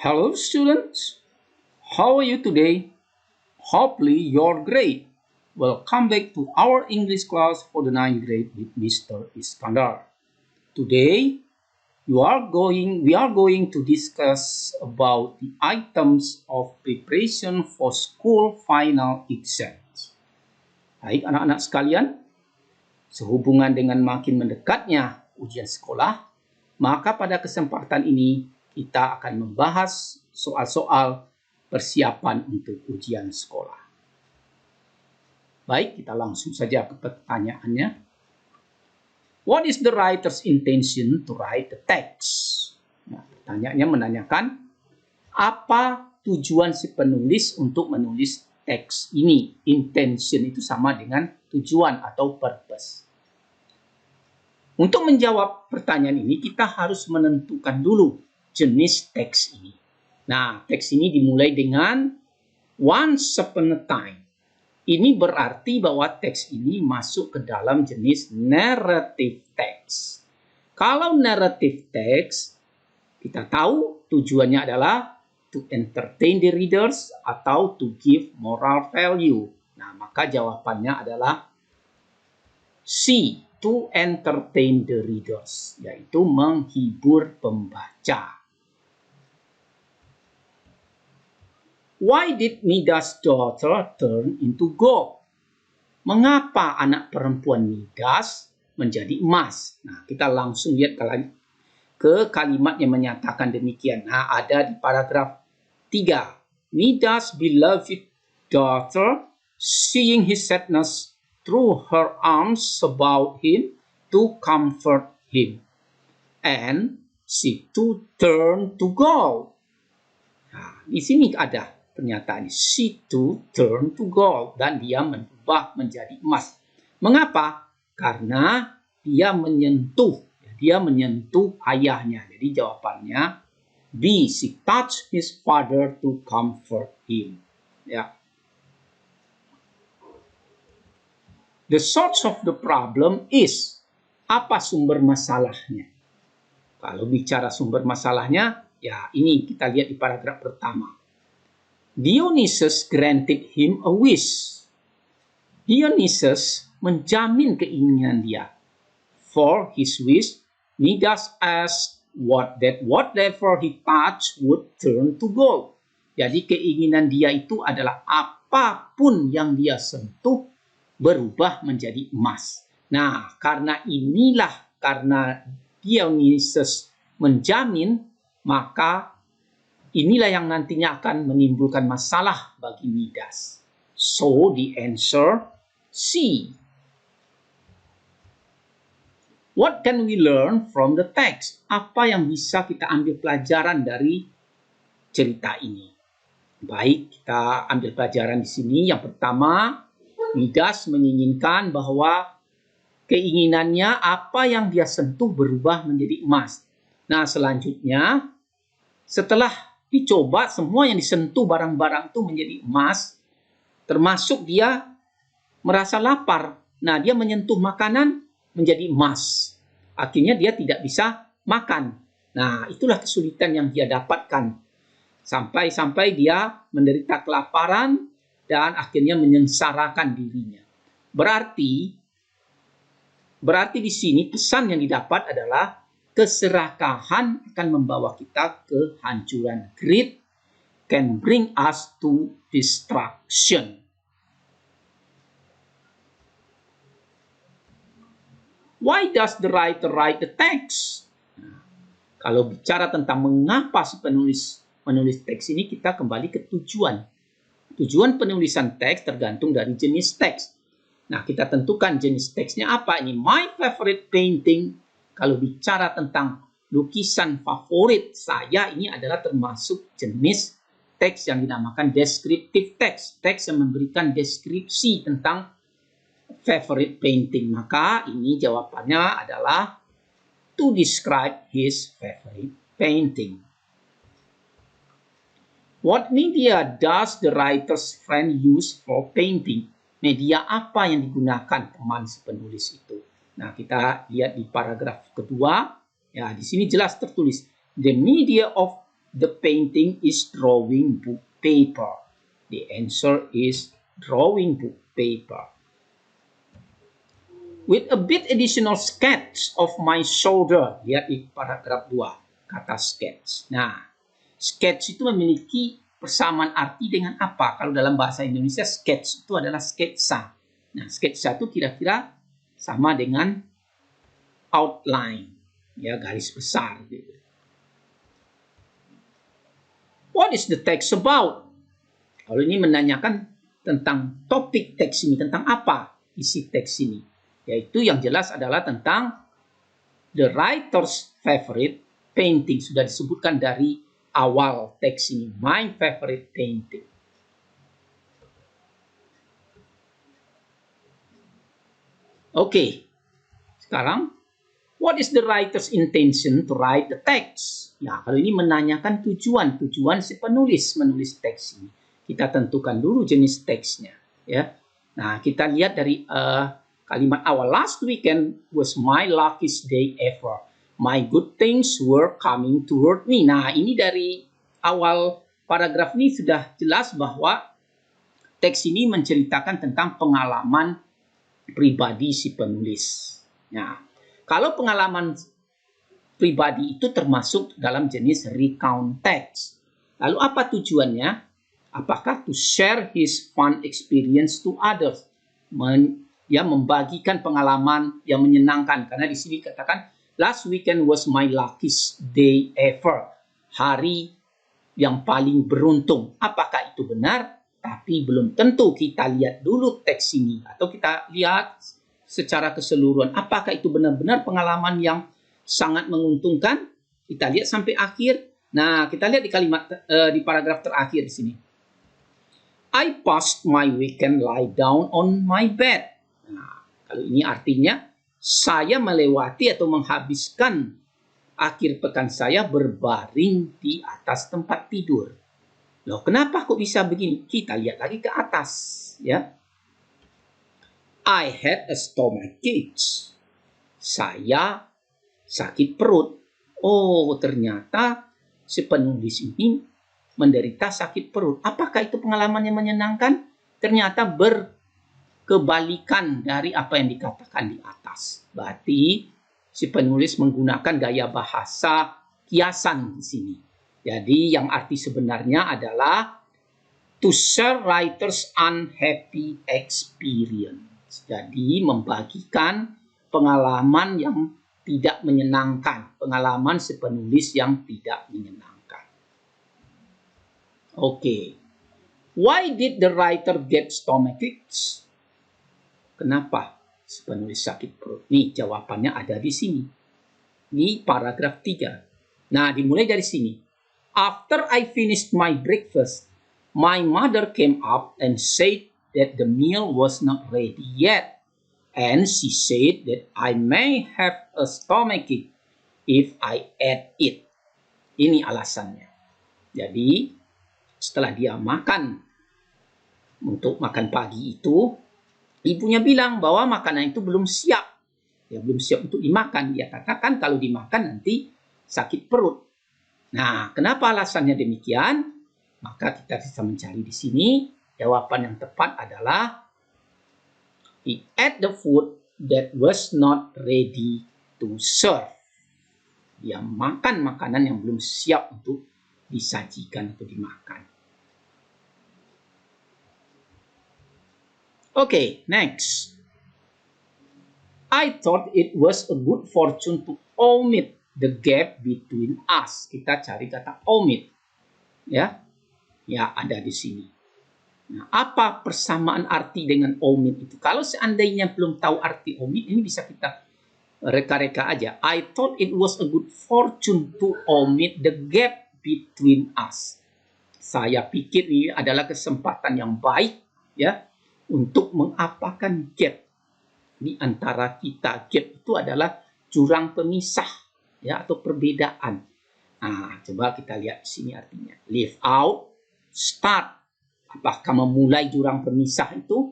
Hello students, how are you today? Hopefully you're great. Welcome back to our English class for the 9th grade with Mr. Iskandar. Today we are going to discuss about the items of preparation for school final exams. Baik anak-anak sekalian, sehubungan dengan makin mendekatnya ujian sekolah, maka pada kesempatan ini kita akan membahas soal-soal persiapan untuk ujian sekolah. Baik, kita langsung saja ke pertanyaannya. What is the writer's intention to write the text? Nah, pertanyaannya menanyakan, apa tujuan si penulis untuk menulis teks ini? Intention itu sama dengan tujuan atau purpose. Untuk menjawab pertanyaan ini, kita harus menentukan dulu jenis teks ini. Nah, teks ini dimulai dengan once upon a time. Ini berarti bahwa teks ini masuk ke dalam jenis narrative text. Kalau narrative text, kita tahu tujuannya adalah to entertain the readers atau to give moral value. Nah, maka jawabannya adalah C, to entertain the readers, yaitu menghibur pembaca. Why did Midas' daughter turn into gold? Mengapa anak perempuan Midas menjadi emas? Nah, kita langsung lihat ke kalimat yang menyatakan demikian. Nah, ada di paragraf 3. Midas' beloved daughter, seeing his sadness, threw her arms about him to comfort him. And she too turned to gold. Nah, di sini ada pernyataan she too turned to gold, dan dia berubah menjadi emas. Mengapa? Karena dia menyentuh ayahnya. Jadi jawabannya B, she touched his father to comfort him. Ya. The source of the problem is, apa sumber masalahnya? Kalau bicara sumber masalahnya, ya ini kita lihat di paragraf pertama. Dionysus granted him a wish. Dionysus menjamin keinginan dia. For his wish, Midas asked that whatever he touched would turn to gold. Jadi keinginan dia itu adalah apapun yang dia sentuh berubah menjadi emas. Nah, karena Dionysus menjamin, maka inilah yang nantinya akan menimbulkan masalah bagi Midas. So, the answer C. What can we learn from the text? Apa yang bisa kita ambil pelajaran dari cerita ini? Baik, kita ambil pelajaran di sini. Yang pertama, Midas menginginkan bahwa keinginannya apa yang dia sentuh berubah menjadi emas. Nah, selanjutnya, setelah dicoba semua yang disentuh barang-barang itu menjadi emas, termasuk dia merasa lapar. Nah, dia menyentuh makanan menjadi emas. Akhirnya dia tidak bisa makan. Nah, itulah kesulitan yang dia dapatkan. Sampai dia menderita kelaparan dan akhirnya menyengsarakan dirinya. Berarti di sini pesan yang didapat adalah keserakahan akan membawa kita ke hancuran. Greed can bring us to destruction. Why does the writer write the text? Nah, kalau bicara tentang mengapa si penulis menulis teks ini, kita kembali ke tujuan. Tujuan penulisan teks tergantung dari jenis teks. Nah, kita tentukan jenis teksnya apa ini. My favorite painting. Kalau bicara tentang lukisan favorit saya, ini adalah termasuk jenis teks yang dinamakan descriptive text. Teks yang memberikan deskripsi tentang favorite painting. Maka ini jawabannya adalah to describe his favorite painting. What media does the writer's friend use for painting? Media apa yang digunakan teman si penulis itu? Nah, kita lihat di paragraf kedua. Ya, di sini jelas tertulis the media of the painting is drawing book paper? The answer is drawing book paper. With a bit additional sketch of my shoulder. Lihat di paragraf 2, kata sketch. Nah, sketch itu memiliki persamaan arti dengan apa? Kalau dalam bahasa Indonesia, sketch itu adalah sketsa. Nah, sketsa itu kira-kira sama dengan outline, ya, garis besar. Gitu. What is the text about? Kalau ini menanyakan tentang topik teks ini, tentang apa isi teks ini. Yaitu yang jelas adalah tentang the writer's favorite painting. Sudah disebutkan dari awal teks ini. My favorite painting. Oke. Sekarang, what is the writer's intention to write the text? Ya, kalau ini menanyakan tujuan si penulis menulis teks ini. Kita tentukan dulu jenis teksnya. Ya. Nah, kita lihat dari kalimat awal. Last weekend was my luckiest day ever. My good things were coming toward me. Nah, ini dari awal paragraf ini sudah jelas bahwa teks ini menceritakan tentang pengalaman pribadi si penulis. Nah, kalau pengalaman pribadi itu termasuk dalam jenis recount text. Lalu apa tujuannya? Apakah to share his fun experience to others? Membagikan pengalaman yang menyenangkan. Karena di sini katakan, last weekend was my luckiest day ever. Hari yang paling beruntung. Apakah itu benar? Tapi belum tentu. Kita lihat dulu teks ini. Atau kita lihat secara keseluruhan. Apakah itu benar-benar pengalaman yang sangat menguntungkan? Kita lihat sampai akhir. Nah, kita lihat di kalimat di paragraf terakhir di sini. I passed my weekend lie down on my bed. Nah, kalau ini artinya saya melewati atau menghabiskan akhir pekan saya berbaring di atas tempat tidur. Loh, kenapa kok bisa begini? Kita lihat lagi ke atas, ya. I had a stomachache. Saya sakit perut. Oh, ternyata si penulis ini menderita sakit perut. Apakah itu pengalaman yang menyenangkan? Ternyata berkebalikan dari apa yang dikatakan di atas. Berarti si penulis menggunakan gaya bahasa kiasan di sini. Jadi yang arti sebenarnya adalah to share writer's unhappy experience. Jadi membagikan pengalaman yang tidak menyenangkan. Pengalaman si penulis yang tidak menyenangkan. Oke. Why did the writer get stomachache? Kenapa si penulis sakit perut? Nih jawabannya ada di sini. Ini paragraf 3. Nah, dimulai dari sini. After I finished my breakfast, my mother came up and said that the meal was not ready yet. And she said that I may have a stomachache if I ate it. Ini alasannya. Jadi, setelah dia makan untuk makan pagi itu, ibunya bilang bahwa makanan itu belum siap. Ya, belum siap untuk dimakan. Dia katakan kalau dimakan nanti sakit perut. Nah, kenapa alasannya demikian? Maka kita bisa mencari di sini. Jawaban yang tepat adalah he ate the food that was not ready to serve. Dia makan makanan yang belum siap untuk disajikan atau dimakan. Okay, next. I thought it was a good fortune to omit the gap between us. Kita cari kata omit. Ya, ada di sini. Nah, apa persamaan arti dengan omit itu? Kalau seandainya belum tahu arti omit, ini bisa kita reka-reka aja. I thought it was a good fortune to omit the gap between us. Saya pikir ini adalah kesempatan yang baik, ya, untuk mengapakan gap di antara kita. Gap itu adalah jurang pemisah, ya, atau perbedaan. Nah, coba kita lihat di sini artinya. Leave out, start. Apakah memulai jurang pemisah itu?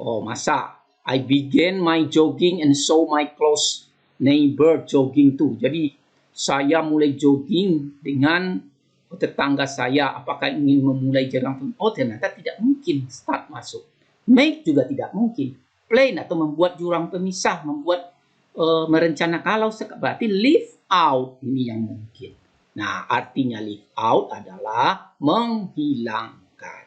Oh, masa I began my jogging and saw my close neighbor jogging too. Jadi saya mulai jogging dengan tetangga saya apakah ingin memulai jurang, oh ternyata tidak mungkin start masuk. Make juga tidak mungkin. Plan atau membuat jurang pemisah, membuat merencanakan, kalau berarti leave out ini yang mungkin. Nah, artinya leave out adalah menghilangkan.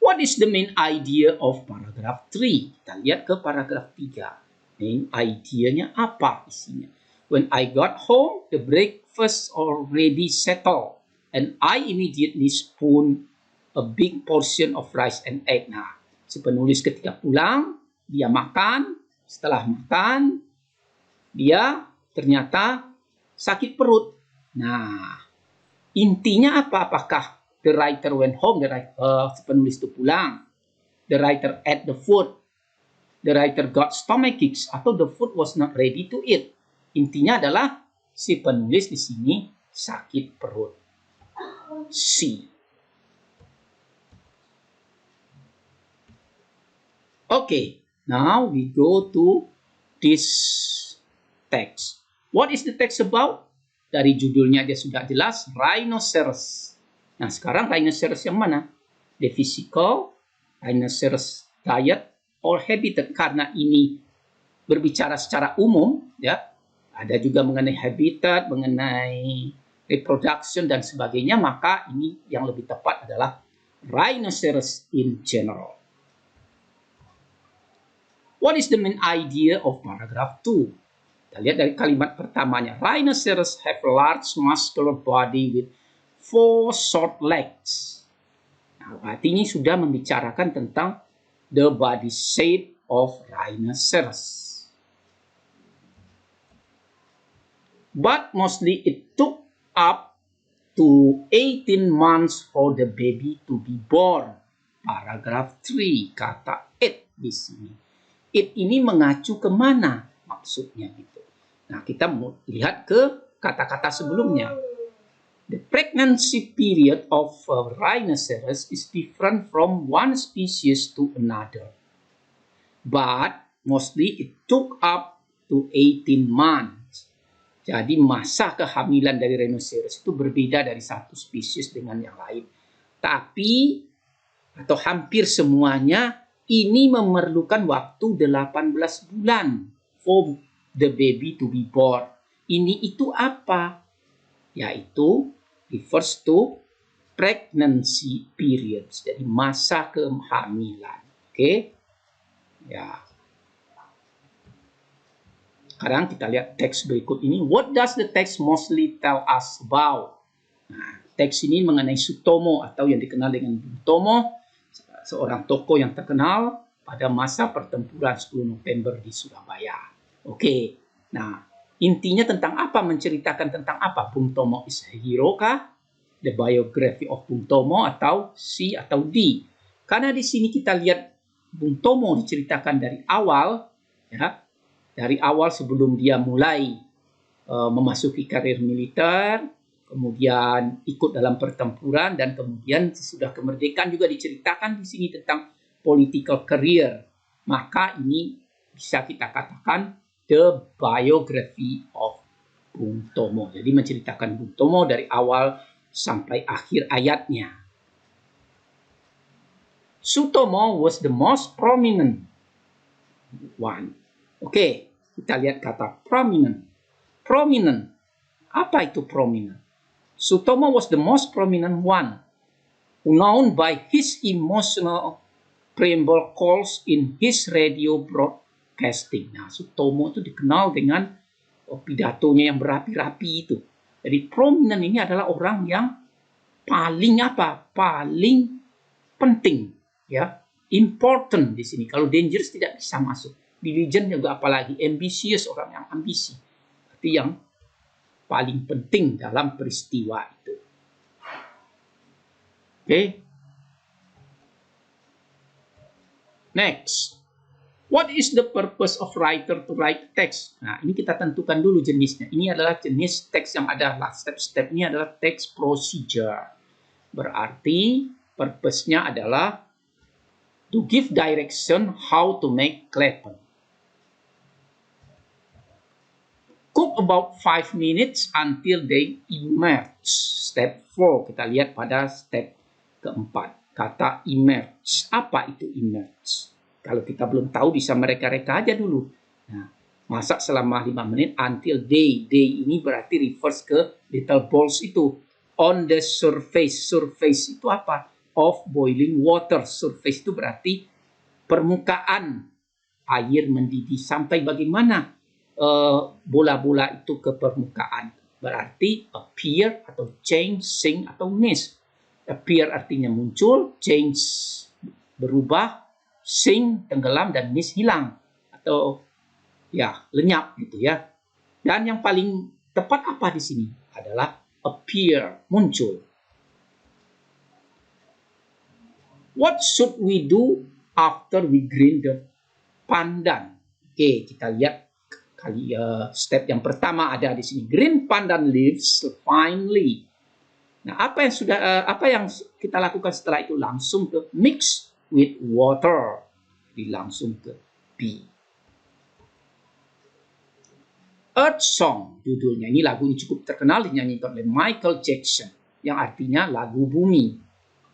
What is the main idea of paragraph 3? Kita lihat ke paragraph 3. Main idea-nya apa isinya? When I got home, the breakfast already settled, and I immediately spooned a big portion of rice and egg. Nah, si penulis ketika pulang, dia makan. Setelah makan, dia ternyata sakit perut. Nah, intinya apa? Apakah the writer went home, si penulis itu pulang, the writer ate the food, the writer got stomachaches, atau the food was not ready to eat? Intinya adalah si penulis di sini sakit perut. C. Okay, now we go to this text. What is the text about? Dari judulnya dia sudah jelas, rhinoceros. Nah, sekarang rhinoceros yang mana? The physical, rhinoceros diet, or habitat. Karena ini berbicara secara umum, ya. Ada juga mengenai habitat, mengenai reproduction dan sebagainya, maka ini yang lebih tepat adalah rhinoceros in general. What is the main idea of paragraph 2? Kita lihat dari kalimat pertamanya. Rhinoceros have large muscular body with 4 short legs. Nah, berarti ini sudah membicarakan tentang the body shape of rhinoceros. But mostly it took up to 18 months for the baby to be born. Paragraph 3, kata it di sini. It ini mengacu kemana maksudnya gitu. Nah, kita mau lihat ke kata-kata sebelumnya. The pregnancy period of a rhinoceros is different from one species to another. But mostly it took up to 18 months. Jadi masa kehamilan dari rhinoceros itu berbeda dari satu spesies dengan yang lain. Tapi, atau hampir semuanya, ini memerlukan waktu 18 bulan for the baby to be born. Ini itu apa? Yaitu refers to pregnancy periods. Jadi masa kehamilan. Oke? Ya. Sekarang kita lihat teks berikut ini. What does the text mostly tell us about? Nah, teks ini mengenai Sutomo atau yang dikenal dengan Bung Tomo, seorang tokoh yang terkenal pada masa pertempuran 10 November di Surabaya. Oke, nah intinya tentang apa? Menceritakan tentang apa? Bung Tomo is a hero kah? The biography of Bung Tomo atau C atau D? Karena di sini kita lihat Bung Tomo diceritakan dari awal, ya, dari awal sebelum dia mulai memasuki karir militer, kemudian ikut dalam pertempuran, dan kemudian sesudah kemerdekaan juga diceritakan di sini tentang political career. Maka ini bisa kita katakan the biography of Bung Tomo. Jadi menceritakan Bung Tomo dari awal sampai akhir ayatnya. Sutomo was the most prominent one. Oke, kita lihat kata prominent. Prominent. Apa itu prominent? Sutomo was the most prominent one, known by his emotional preamble calls in his radio broadcasting. Nah, Sutomo itu dikenal dengan pidatonya yang berapi-rapi itu. Jadi prominent ini adalah orang yang paling apa? Paling penting, ya. Important di sini. Kalau dangerous tidak bisa masuk. Diligent juga apalagi. Ambitious, orang yang ambisi. Berarti yang paling penting dalam peristiwa itu. Oke. Next. What is the purpose of writer to write text? Nah, ini kita tentukan dulu jenisnya. Ini adalah jenis teks yang ada step-step ini adalah text procedure. Berarti purpose-nya adalah to give direction how to make Clapton. cook about 5 minutes until they emerge. Step 4, kita lihat pada step keempat. Kata emerge. Apa itu emerge? Kalau kita belum tahu bisa mereka-reka aja dulu. Nah, masak selama 5 menit until day. Day ini berarti refers ke little balls itu. On the surface. Surface itu apa? Of boiling water. Surface itu berarti permukaan air mendidih. Sampai bagaimana bola-bola itu ke permukaan? Berarti appear atau change, sink atau miss. Appear artinya muncul, change berubah, sink tenggelam, dan miss hilang atau ya lenyap gitu ya. Dan yang paling tepat apa di sini adalah appear, muncul. What should we do after we grind the pandan? Oke, kita lihat step yang pertama ada di sini. Grind pandan leaves finely. Nah, apa yang kita lakukan setelah itu? Langsung ke mix with water. Jadi langsung ke B. Earth Song judulnya. Ini lagu ini cukup terkenal, dinyanyikan oleh Michael Jackson, yang artinya lagu bumi.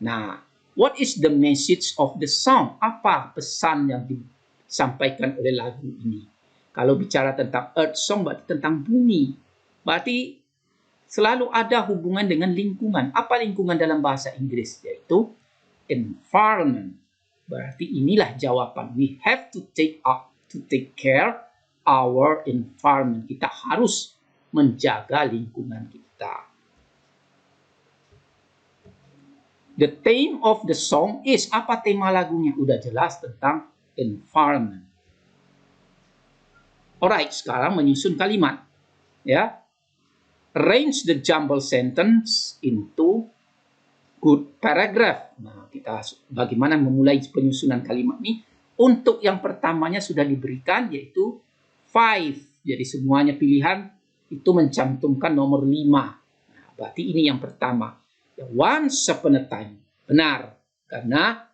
Nah, what is the message of the song? Apa pesan yang disampaikan oleh lagu ini? Kalau bicara tentang Earth Song berarti tentang bumi. Berarti selalu ada hubungan dengan lingkungan. Apa lingkungan dalam bahasa Inggris? Yaitu environment. Berarti inilah jawaban. We have to take care our environment. Kita harus menjaga lingkungan kita. The theme of the song is, apa tema lagunya? Udah jelas tentang environment. Alright, sekarang menyusun kalimat. Ya. Arrange the jumble sentence into good paragraph. Nah, kita bagaimana memulai penyusunan kalimat ini? Untuk yang pertamanya sudah diberikan, yaitu 5. Jadi semuanya pilihan itu mencantumkan nomor 5. Nah, berarti ini yang pertama. Once upon a time. Benar. Karena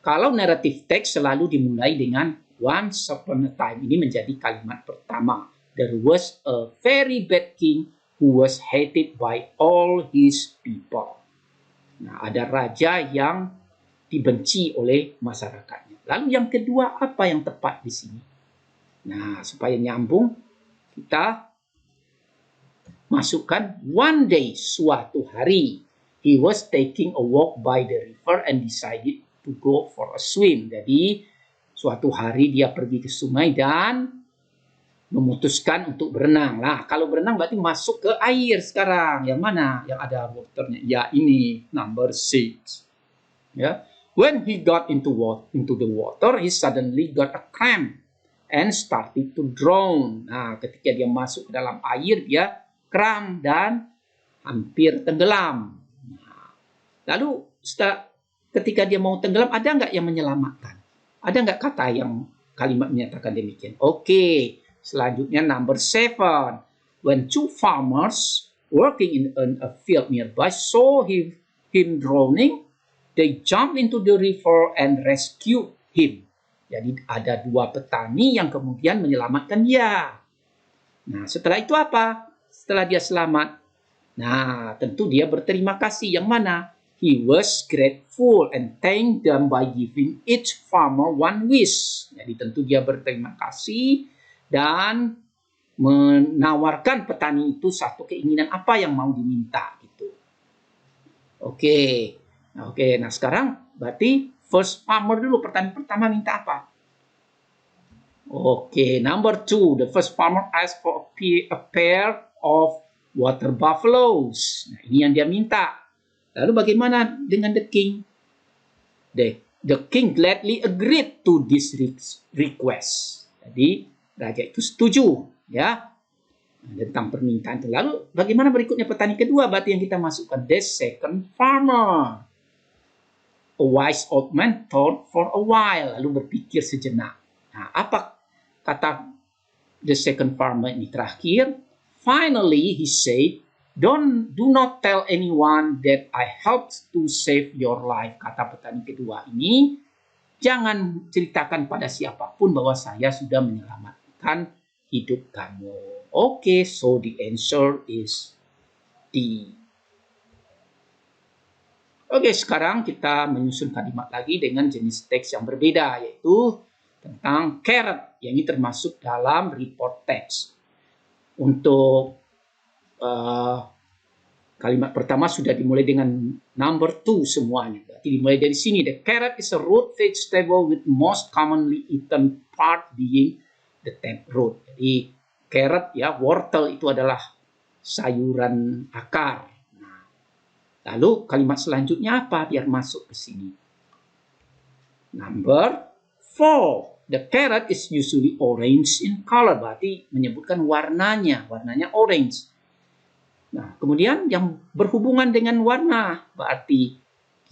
kalau narrative text selalu dimulai dengan once upon a time. Ini menjadi kalimat pertama. There was a very bad king who was hated by all his people. Nah, ada raja yang dibenci oleh masyarakatnya. Lalu yang kedua, apa yang tepat di sini? Nah, supaya nyambung, kita masukkan one day, suatu hari. He was taking a walk by the river and decided to go for a swim. Jadi, suatu hari dia pergi ke sungai dan memutuskan untuk berenang. Lah, kalau berenang berarti masuk ke air sekarang. Yang mana? Yang ada waternya. Ya, ini number 6. Ya. When he got into the water, he suddenly got a cramp and started to drown. Nah, ketika dia masuk ke dalam air, dia kram dan hampir tenggelam. Nah, lalu ketika dia mau tenggelam, ada nggak yang menyelamatkan? Ada nggak kata yang kalimat menyatakan demikian? Oke, selanjutnya number 7. When two farmers working in a field nearby saw him drowning, they jumped into the river and rescued him. Jadi ada 2 petani yang kemudian menyelamatkan dia. Nah, setelah itu apa? Setelah dia selamat, nah tentu dia berterima kasih. Yang mana? He was grateful and thanked them by giving each farmer one wish. Jadi tentu dia berterima kasih dan menawarkan petani itu satu keinginan apa yang mau diminta gitu. Oke. Nah sekarang berarti first farmer dulu, petani pertama minta apa? Oke, number 2. The first farmer asked for a pair of water buffaloes. Nah, ini yang dia minta. Lalu bagaimana dengan the king? The king gladly agreed to this request. Jadi raja itu setuju, ya, tentang permintaan itu. Lalu bagaimana berikutnya petani kedua? Berarti yang kita masukkan the second farmer. A wise old man thought for a while. Lalu berpikir sejenak. Nah, apa kata the second farmer ini terakhir? Finally, he said, do not tell anyone that I helped to save your life. Kata petani kedua ini, jangan ceritakan pada siapapun bahwa saya sudah menyelamatkan hidup kamu. Okay, so the answer is D. Oke, sekarang kita menyusun kalimat lagi dengan jenis teks yang berbeda, yaitu tentang carrot, yang ini termasuk dalam report text. Untuk kalimat pertama sudah dimulai dengan number 2 semuanya. Berarti dimulai dari sini. The carrot is a root vegetable with most commonly eaten part being the taproot. Jadi carrot ya, wortel itu adalah sayuran akar. Nah, lalu kalimat selanjutnya apa biar masuk ke sini? Number 4. The carrot is usually orange in color. Berarti menyebutkan warnanya orange. Nah, kemudian yang berhubungan dengan warna, berarti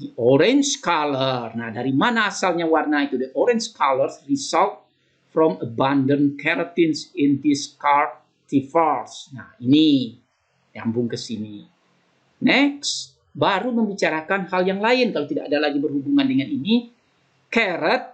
the orange color. Nah, dari mana asalnya warna itu? The orange colors result from abundant carotene in these cultivars. Nah, ini nyambung ke sini. Next, baru membicarakan hal yang lain kalau tidak ada lagi berhubungan dengan ini. Carrot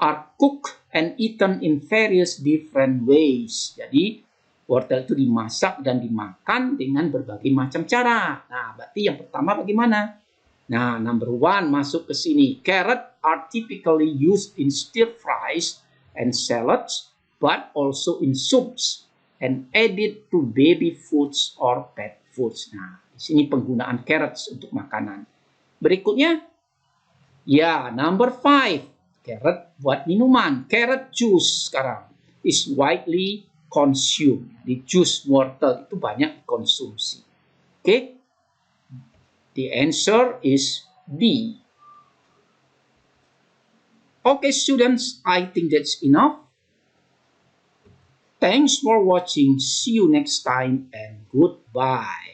are cooked and eaten in various different ways. Jadi, wortel itu dimasak dan dimakan dengan berbagai macam cara. Nah, berarti yang pertama bagaimana? Nah, number 1 masuk ke sini. Carrot are typically used in stir fries and salads, but also in soups and added to baby foods or pet foods. Nah, di sini penggunaan carrots untuk makanan. Berikutnya, ya, number 5. Carrot buat minuman. Carrot juice sekarang is widely consumed. Di jus wortel itu banyak dikonsumsi. Okay? The answer is B. Okay, students, I think that's enough. Thanks for watching. See you next time and goodbye.